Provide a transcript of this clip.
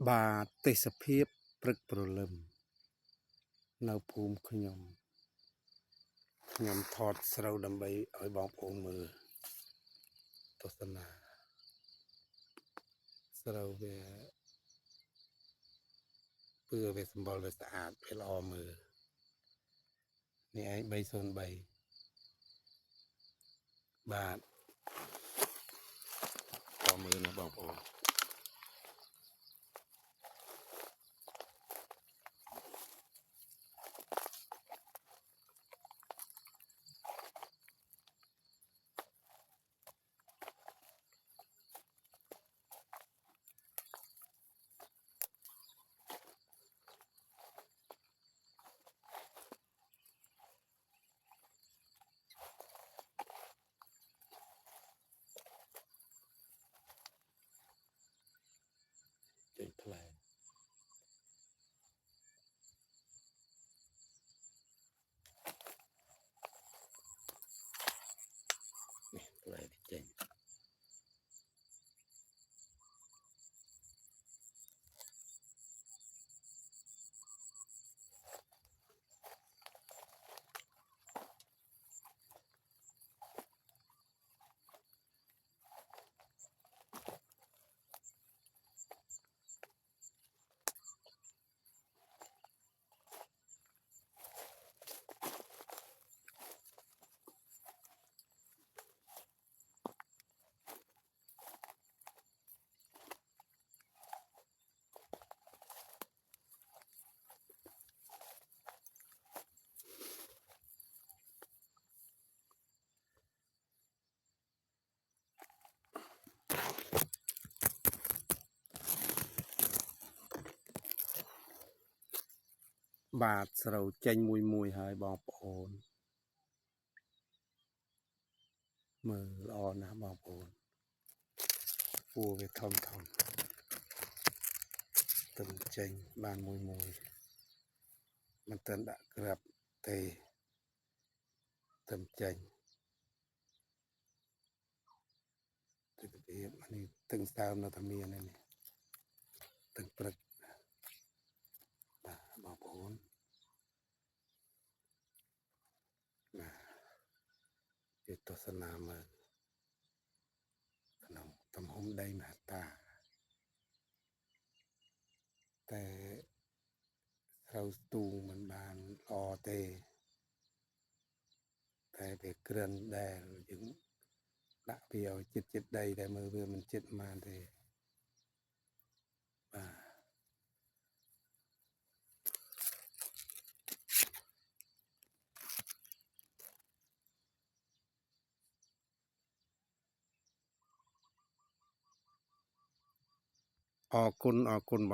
បាទទេសភាពព្រឹកព្រលឹមនៅភូមិខ្ញុំថតស្រូវដើម្បីឲ្យបងប្អូនមើលទស្សនាស្រូវវាពឿវាសម្បល់វាស្អាតវាល្អមើលនេះឯង303បាទល្អមើលណាបងប្អូនចេញផ្លែនេះផ្លែចេញបាទស្រូវចេញមួយហើយបងប្អូនមើលល្អណាស់បងប្អូនពួរវាធំទៅចេញបានមួយមិនទាន់ដាក់ក្រាបទេទៅចេញទិដ្ឋភាពនេះទឹងសើមនៅតែមាននេះទឹងព្រឹកបាទបងប្អូនណាជាទស្សនាមើលក្នុងទំហំដីមហត្តាតែស្រូវស្ទូងមិនបានល្អទេតែវាក្រិនដែលយើងដាក់វាឲ្យចិត្តដីតែមើលវាមិនចិត្តបានទេបាទអរគុណបង